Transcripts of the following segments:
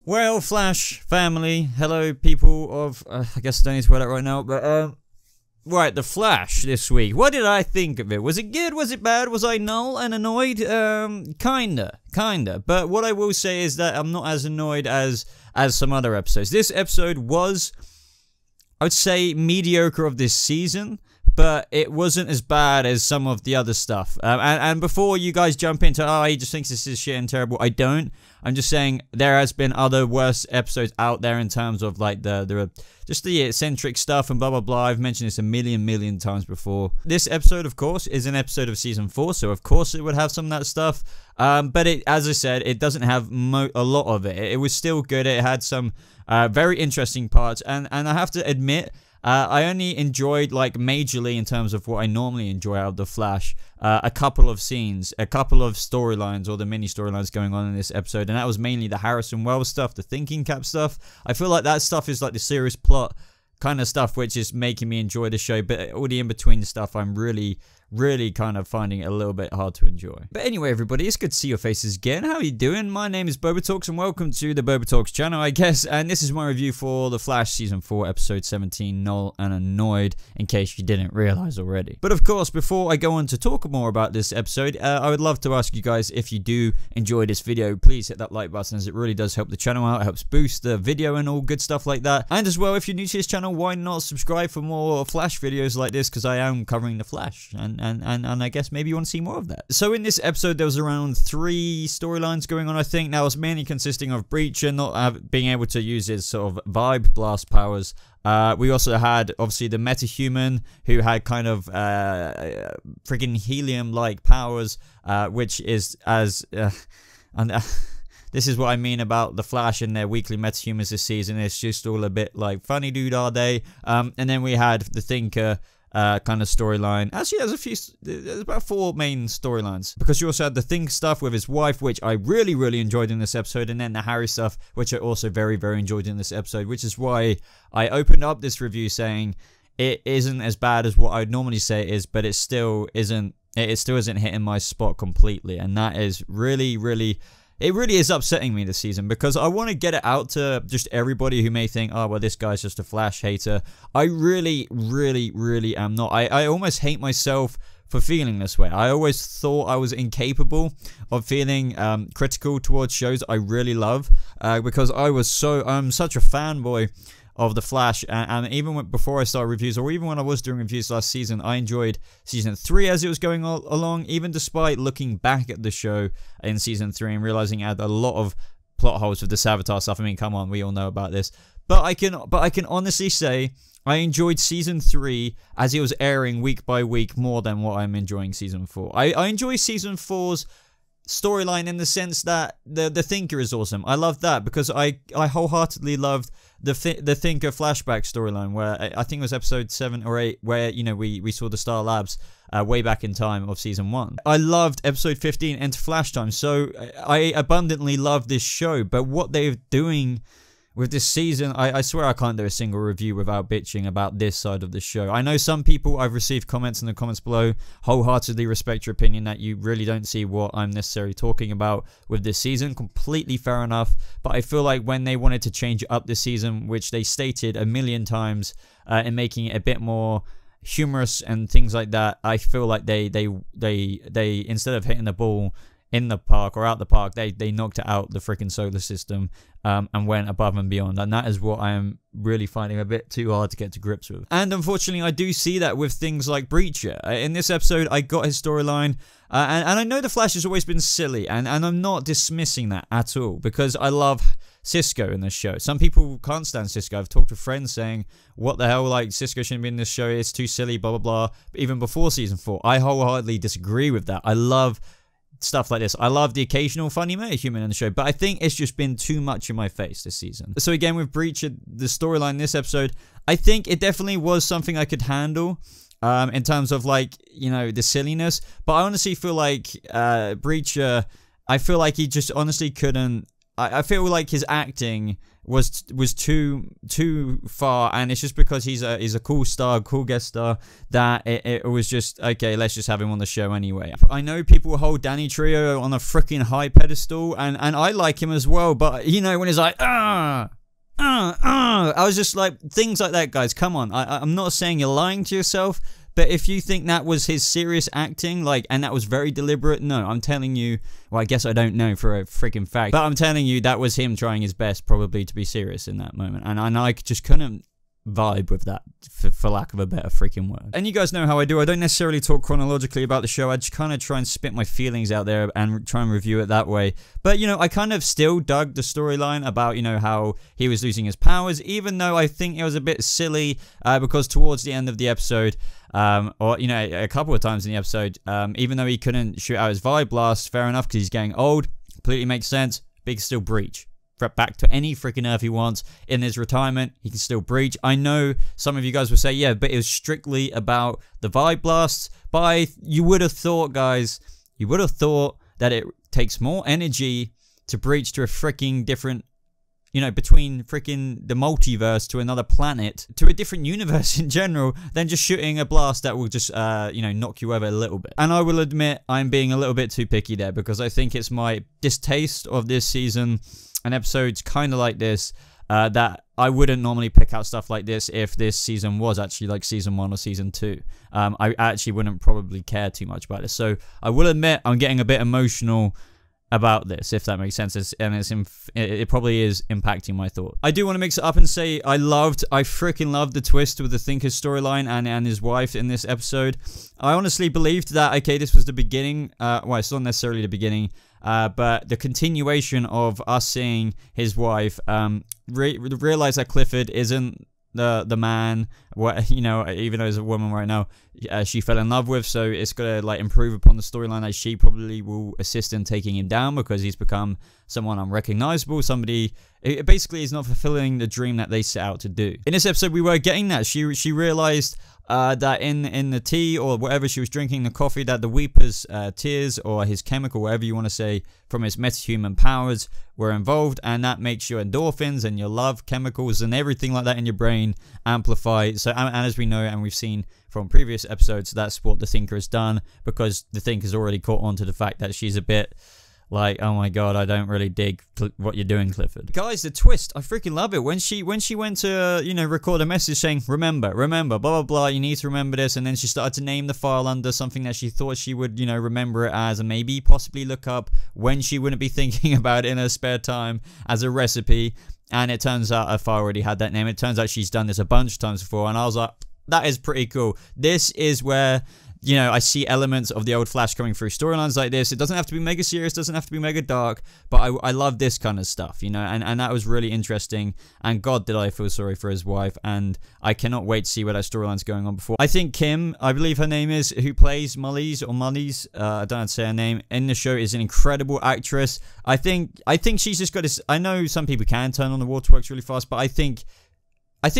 Well, Flash family, hello people of, I guess I don't need to wear that right now, but, right, The Flash this week. What did I think of it? Was it good? Was it bad? Was I null and annoyed? Kinda. But what I will say is that I'm not as annoyed as some other episodes. This episode was, I would say, mediocre of this season, but it wasn't as bad as some of the other stuff. And before you guys jump into, oh, he just thinks this is shit and terrible, I don't. I'm just saying there has been other worse episodes out there in terms of like just the eccentric stuff and blah blah blah. I've mentioned this a million times before. This episode, of course, is an episode of season 4, so of course it would have some of that stuff. But as I said, it doesn't have a lot of it. It was still good. It had some very interesting parts, and I have to admit, I only enjoyed, like, majorly in terms of what I normally enjoy out of The Flash, a couple of scenes, a couple of storylines, or the mini storylines going on in this episode, and that was mainly the Harrison Wells stuff, the thinking cap stuff. I feel like that stuff is like the serious plot kind of stuff, which is making me enjoy the show, but all the in-between stuff, I'm really kind of finding it a little bit hard to enjoy. But anyway, everybody, it's good to see your faces again. How are you doing? My name is BobaTalks, and welcome to the BobaTalks channel, I guess, and this is my review for The Flash Season 4, Episode 17, Null and Annoyed, in case you didn't realize already. But of course, before I go on to talk more about this episode, I would love to ask you guys, if you do enjoy this video, please hit that like button, as it really does help the channel out. It helps boost the video and all good stuff like that. And as well, if you're new to this channel, why not subscribe for more Flash videos like this, because I am covering The Flash, and I guess maybe you want to see more of that. So in this episode, there was around 3 storylines going on, I think. Now, it's mainly consisting of Breacher not being able to use his sort of vibe blast powers. We also had, obviously, the metahuman, who had kind of freaking helium-like powers, which is as... this is what I mean about The Flash and their weekly metahumans this season. It's just all a bit like funny dude, are they? And then we had the Thinker kind of storyline. Actually, there's about 4 main storylines, because you also had the Think stuff with his wife, which I really enjoyed in this episode, and then the Harry stuff, which I also very enjoyed in this episode, which is why I opened up this review saying it isn't as bad as what I'd normally say it is, but it still isn't hitting my spot completely, and that is really it really is upsetting me this season, because I want to get it out to just everybody who may think, oh, well, this guy's just a Flash hater. I really am not. I almost hate myself for feeling this way. I always thought I was incapable of feeling critical towards shows I really love, because I'm such a fanboy of The Flash, and even before I started reviews, or even when I was doing reviews last season, I enjoyed Season 3 as it was going along, even despite looking back at the show in Season 3 and realizing it had a lot of plot holes with the Savitar stuff. I mean, come on, we all know about this. But I can honestly say I enjoyed Season 3 as it was airing week by week more than what I'm enjoying Season 4. I enjoy Season 4's storyline in the sense that the Thinker is awesome. I love that, because I wholeheartedly loved the Thinker flashback storyline, where I think it was episode 7 or 8, where, you know, we saw the Star Labs way back in time of season 1. I loved episode 15, Enter Flash Time, so I abundantly love this show. But what they're doing with this season, I swear I can't do a single review without bitching about this side of the show. I know some people, I've received comments in the comments below, wholeheartedly respect your opinion that you really don't see what I'm necessarily talking about with this season. Completely fair enough. But I feel like when they wanted to change it up this season, which they stated a million times, in making it a bit more humorous and things like that, I feel like they instead of hitting the ball in the park or out the park, they knocked it out the freaking solar system, and went above and beyond, and that is what I am really finding a bit too hard to get to grips with. And unfortunately, I do see that with things like Breacher. In this episode, I got his storyline, and I know the Flash has always been silly, and I'm not dismissing that at all, because I love Cisco in this show. Some people can't stand Cisco. I've talked to friends saying, what the hell, like, Cisco shouldn't be in this show, it's too silly, blah blah blah. But even before season 4, I wholeheartedly disagree with that. I love stuff like this. I love the occasional funny metahuman in the show, but I think it's just been too much in my face this season. So again, with Breacher, the storyline this episode, I think it definitely was something I could handle in terms of, like, you know, the silliness. But I honestly feel like Breacher, I feel like he just honestly couldn't I feel like his acting was too far, and it's just because he's a cool star, cool guest star, that it was just okay. Let's just have him on the show anyway. I know people hold Danny Trejo on a freaking high pedestal, and I like him as well. But you know when he's like I was just like, things like that, guys. Come on, I'm not saying you're lying to yourself. But if you think that was his serious acting, like, and that was very deliberate, no, I'm telling you, well, I guess I don't know for a freaking fact, but I'm telling you that was him trying his best probably to be serious in that moment. And I just couldn't vibe with that, for lack of a better freaking word. And you guys know how I do. I don't necessarily talk chronologically about the show. I just kind of try and spit my feelings out there and try and review it that way. But, you know, I kind of still dug the storyline about, you know, how he was losing his powers, even though I think it was a bit silly, because towards the end of the episode, or, you know, a couple of times in the episode, even though he couldn't shoot out his vibe blast, fair enough, because he's getting old, completely makes sense, but he can still breach. Back to any freaking Earth he wants. In his retirement, he can still breach. I know some of you guys will say, yeah, but it was strictly about the vibe blasts, but you would have thought, guys, you would have thought that it takes more energy to breach to a freaking different, you know, between freaking the multiverse to another planet, to a different universe in general, than just shooting a blast that will just, you know, knock you over a little bit. And I will admit, I'm being a little bit too picky there, because I think it's my distaste of this season and episodes kind of like this, that I wouldn't normally pick out stuff like this if this season was actually like season 1 or season 2. I actually wouldn't probably care too much about this. So I will admit I'm getting a bit emotional about this, if that makes sense, it probably is impacting my thought. I do want to mix it up and say I freaking loved the twist with the Thinker's storyline and his wife in this episode. I honestly believed that, okay, this was the beginning, well, it's not necessarily the beginning, but the continuation of us seeing his wife realize that Clifford isn't the man, what, you know, even though he's a woman right now, she fell in love with, so it's gonna like improve upon the storyline that she probably will assist in taking him down, because he's become someone unrecognizable, somebody basically is not fulfilling the dream that they set out to do. In this episode we were getting that she realized that in the tea or whatever she was drinking, the coffee, that the Weeper's tears, or his chemical, whatever you want to say, from his metahuman powers were involved, and that makes your endorphins and your love chemicals and everything like that in your brain amplify. So, and as we know and we've seen from previous episodes, that's what the Thinker has done, because the Thinker's already caught on to the fact that she's a bit like, oh my god, I don't really dig what you're doing, Clifford. Guys, the twist, I freaking love it. When she went to, you know, record a message saying, remember, blah, blah, blah, you need to remember this, and then she started to name the file under something that she thought she would, you know, remember it as, and maybe possibly look up when she wouldn't be thinking about it in her spare time as a recipe, and it turns out her file already had that name. It turns out she's done this a bunch of times before, and I was like, that is pretty cool. This is where, you know, I see elements of the old Flash coming through storylines like this. It doesn't have to be mega serious, doesn't have to be mega dark, but I love this kind of stuff, you know, and that was really interesting, and god did I feel sorry for his wife, and I cannot wait to see where that storyline's going on before. I think Kim, I believe her name is, who plays Mullies, I don't know how to say her name, in the show, is an incredible actress. I think she's just got this, I know some people can turn on the waterworks really fast, but I think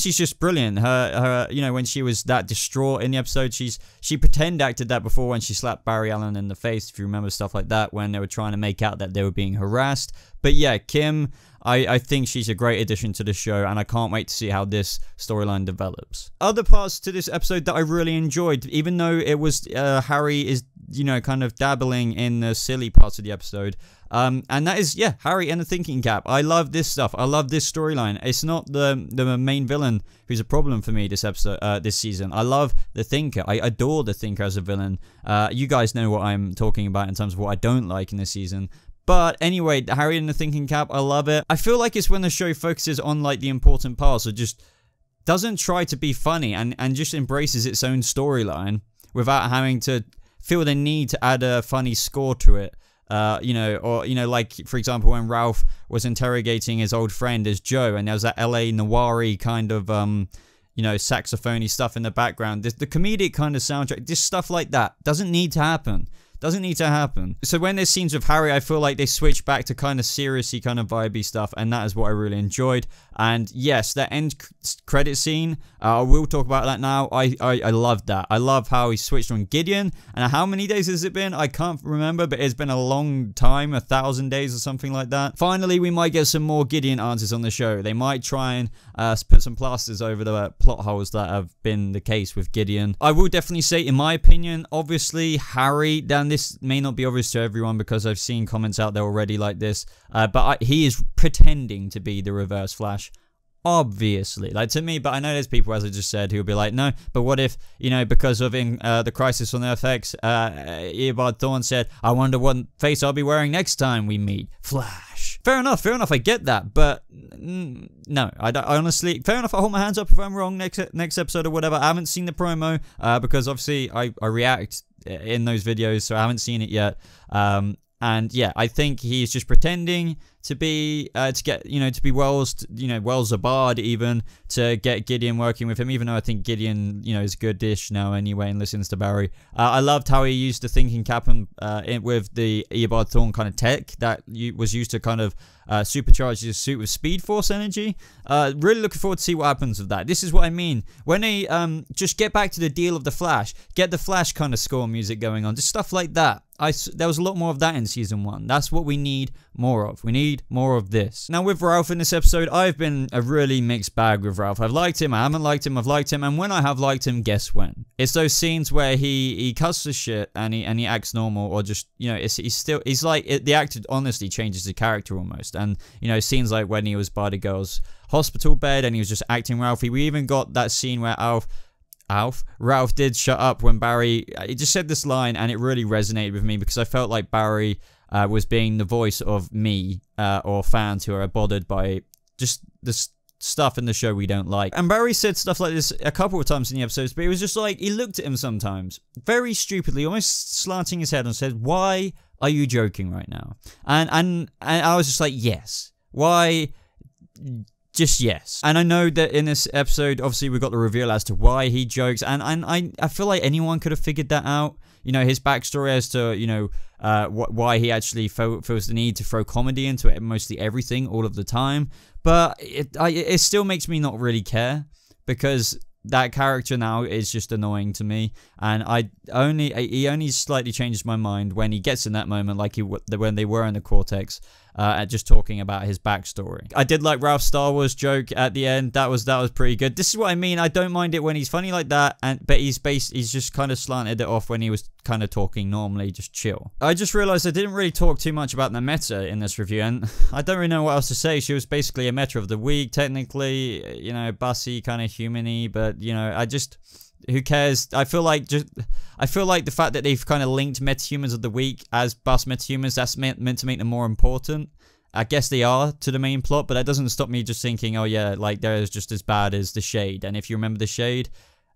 she's just brilliant. Her, you know, when she was that distraught in the episode, she pretend acted that before when she slapped Barry Allen in the face, if you remember, stuff like that, when they were trying to make out that they were being harassed. But yeah, Kim, I think she's a great addition to the show, and I can't wait to see how this storyline develops. Other parts to this episode that I really enjoyed, even though it was Harry is, you know, kind of dabbling in the silly parts of the episode, and that is, yeah, Harry and the Thinking Cap. I love this stuff. I love this storyline. It's not the main villain who's a problem for me this episode, this season. I love the Thinker. I adore the Thinker as a villain. You guys know what I'm talking about in terms of what I don't like in this season. But anyway, Harry and the Thinking Cap, I love it. I feel like it's when the show focuses on like the important parts, or just doesn't try to be funny and just embraces its own storyline without having to feel the need to add a funny score to it. You know, or, you know, like, for example, when Ralph was interrogating his old friend as Joe, and there was that LA noir-y kind of, you know, saxophony stuff in the background. The comedic kind of soundtrack, just stuff like that doesn't need to happen. Doesn't need to happen. So when there's scenes with Harry, I feel like they switch back to kind of seriously, kind of vibey stuff, and that is what I really enjoyed. And yes, that end credit scene, I will talk about that now. I loved that. I love how he switched on Gideon. And how many days has it been? I can't remember, but it's been a long time, 1,000 days or something like that. Finally, we might get some more Gideon answers on the show. They might try and put some plasters over the plot holes that have been the case with Gideon. I will definitely say, in my opinion, obviously Harry, and this may not be obvious to everyone because I've seen comments out there already like this, but he is pretending to be the Reverse Flash. Obviously, like, to me, but I know there's people, as I just said, who will be like, no, but what if, you know, because of the Crisis on Earth X, Eobard Thawne said, I wonder what face I'll be wearing next time we meet Flash. Fair enough, I get that, but no, I honestly, fair enough, I hold my hands up if I'm wrong next episode or whatever. I haven't seen the promo, because obviously I react in those videos, so I haven't seen it yet. And yeah, I think he's just pretending to be, to get, you know, to be Wells, you know, Wells a bard even, to get Gideon working with him, even though I think Gideon, you know, is a good dish now anyway and listens to Barry. I loved how he used the thinking cap with the Eobard Thawne kind of tech that was used to kind of supercharge his suit with Speed Force energy. Really looking forward to see what happens with that. This is what I mean. When they just get back to the deal of the Flash, get the Flash kind of score music going on, just stuff like that. There was a lot more of that in season 1. That's what we need more of. We need more of this. Now with Ralph in this episode, I've been a really mixed bag with Ralph. I've liked him, I haven't liked him, I've liked him, and when I have liked him, guess when? It's those scenes where he cuts the shit and he acts normal, or just, you know, he's like, the actor honestly changes the character almost. And, you know, scenes like when he was by the girl's hospital bed and he was just acting Ralphie. We even got that scene where Ralph did shut up when Barry, he just said this line, and it really resonated with me because I felt like Barry was being the voice of me, or fans who are bothered by just the stuff in the show we don't like. And Barry said stuff like this a couple of times in the episodes, but it was just like, he looked at him sometimes very stupidly, almost slanting his head, and said, why are you joking right now? And I was just like, yes. Why? Just yes. And I know that in this episode, obviously, we got the reveal as to why he jokes, and I feel like anyone could have figured that out. You know, his backstory as to, you know, why he actually feels the need to throw comedy into it, mostly everything, all of the time. But it still makes me not really care, because that character now is just annoying to me, and he only slightly changes my mind when he gets in that moment, like when they were in the Cortex, just talking about his backstory. I did like Ralph's Star Wars joke at the end. That was pretty good. This is what I mean. I don't mind it when he's funny like that, but he's just kind of slanted it off when he was kind of talking normally, just chill. I just realized I didn't really talk too much about the meta in this review, and I don't really know what else to say. She was basically a meta of the week, technically, you know, bussy, kind of human-y, but, you know, who cares? I feel like the fact that they've kind of linked metahumans of the week as bus metahumans, that's meant to make them more important. I guess they are to the main plot, but that doesn't stop me just thinking, oh yeah, like they're just as bad as the Shade. And if you remember the Shade,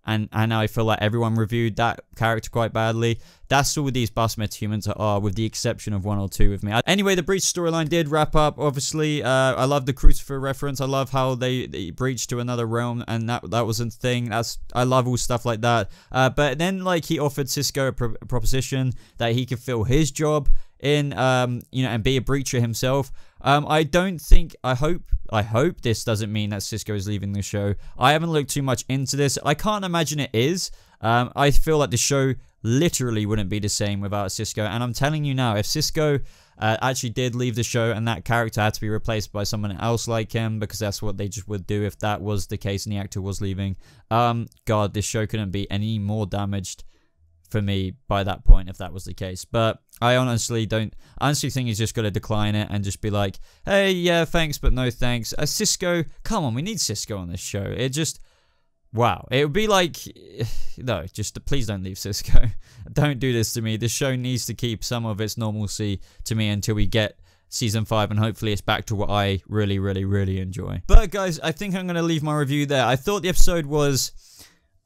and I feel like everyone reviewed that character quite badly, that's all these bus metahumans are, with the exception of one or two with me. Anyway, the Breach storyline did wrap up, obviously. I love the Crucifer reference. I love how they breached to another realm, and that was a thing. I love all stuff like that. But then, like, he offered Cisco a proposition that he could fill his job in, you know, and be a breacher himself. I hope this doesn't mean that Cisco is leaving the show. I haven't looked too much into this. I can't imagine it is. I feel like the show literally wouldn't be the same without Cisco. And I'm telling you now, if Cisco actually did leave the show and that character had to be replaced by someone else like him, because that's what they just would do if that was the case and the actor was leaving, God, this show couldn't be any more damaged for me by that point if that was the case. But I honestly think he's just going to decline it and just be like, hey, yeah, thanks, but no thanks. Cisco, come on, we need Cisco on this show. It just, wow. It would be like, no, just please don't leave Cisco. Don't do this to me. This show needs to keep some of its normalcy to me until we get Season 5, and hopefully it's back to what I really, really, really enjoy. But guys, I think I'm going to leave my review there. I thought the episode was,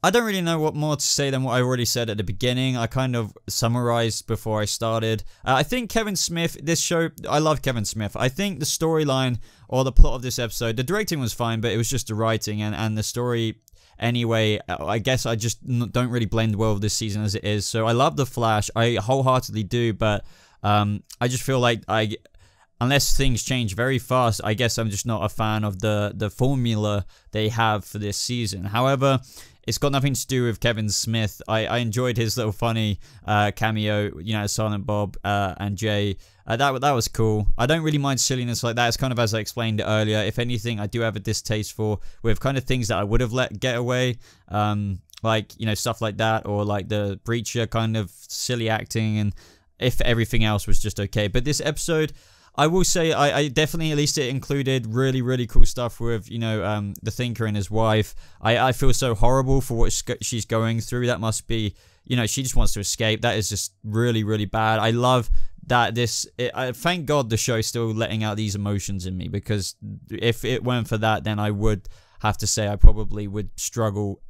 I don't really know what more to say than what I already said at the beginning. I kind of summarized before I started. I think Kevin Smith, this show, I love Kevin Smith. I think the storyline or the plot of this episode, the directing was fine, but it was just the writing and the story. Anyway, I guess I just don't really blend well with this season as it is. So I love The Flash. I wholeheartedly do, but I just feel like unless things change very fast, I guess I'm just not a fan of the formula they have for this season. However, it's got nothing to do with Kevin Smith. I enjoyed his little funny cameo, you know, Silent Bob and Jay. That was cool. I don't really mind silliness like that. It's kind of as I explained earlier. If anything, I do have a distaste for with kind of things that I would have let get away. Like, you know, stuff like that, or like the Breacher kind of silly acting, and if everything else was just okay. But this episode, I will say I definitely, at least it included really, really cool stuff with, you know, the Thinker and his wife. I feel so horrible for what she's going through. That must be, you know, she just wants to escape. That is just really, really bad. I love that thank God the show's still letting out these emotions in me, because if it weren't for that, then I would have to say I probably would struggle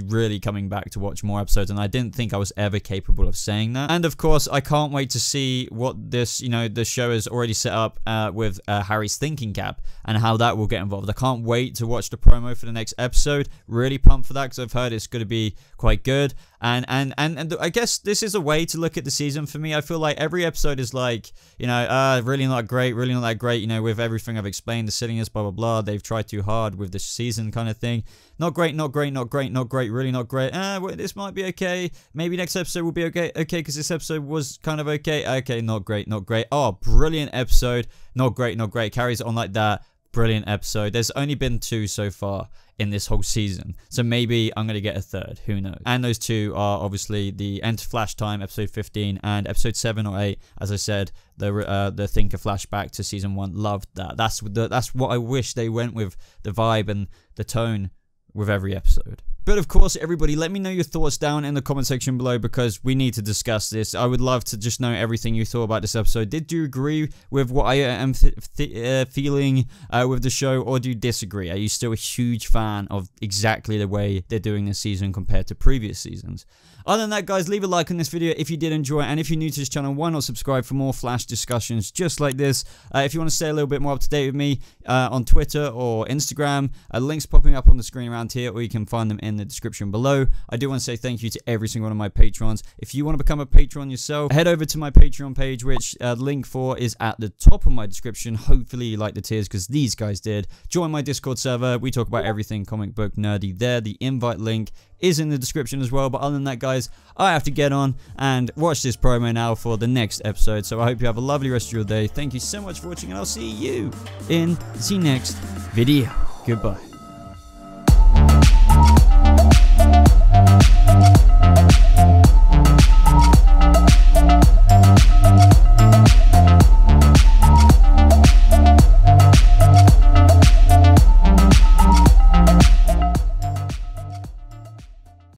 really coming back to watch more episodes, and I didn't think I was ever capable of saying that. And of course, I can't wait to see what this, you know, the show has already set up with Harry's thinking cap and how that will get involved. I can't wait to watch the promo for the next episode. Really pumped for that, because I've heard it's going to be quite good. And I guess this is a way to look at the season for me. I feel like every episode is like, you know, really not great, really not that great, you know, with everything I've explained, the silliness, blah, blah, blah. They've tried too hard with this season kind of thing. Not great, not great, not great, not great, really not great. Well, this might be okay. Maybe next episode will be okay, because this episode was kind of okay. Okay, not great, not great. Oh, brilliant episode. Not great, not great. Carries it on like that. Brilliant episode. There's only been 2 so far in this whole season, so maybe I'm gonna get a 3rd, who knows. And those 2 are obviously the Enter Flash Time episode 15 and episode 7 or 8. As I said, the Thinker flashback to season 1. Loved that. That's what I wish they went with, the vibe and the tone with every episode. But of course, everybody, let me know your thoughts down in the comment section below, because we need to discuss this. I would love to just know everything you thought about this episode. Did you agree with what I am feeling with the show, or do you disagree? Are you still a huge fan of exactly the way they're doing this season compared to previous seasons? Other than that, guys, leave a like on this video if you did enjoy it, and if you're new to this channel, why not subscribe for more Flash discussions just like this? If you want to stay a little bit more up to date with me on Twitter or Instagram, links popping up on the screen around here, or you can find them in the description below. I do want to say thank you to every single one of my patrons. If you want to become a patron yourself, head over to my Patreon page, which link for is at the top of my description. Hopefully you like the tiers, because these guys did. Join my Discord server. We talk about everything comic book nerdy there. The invite link is in the description as well. But other than that, guys, I have to get on and watch this promo now for the next episode. So I hope you have a lovely rest of your day. Thank you so much for watching, and I'll see you in the next video. Goodbye.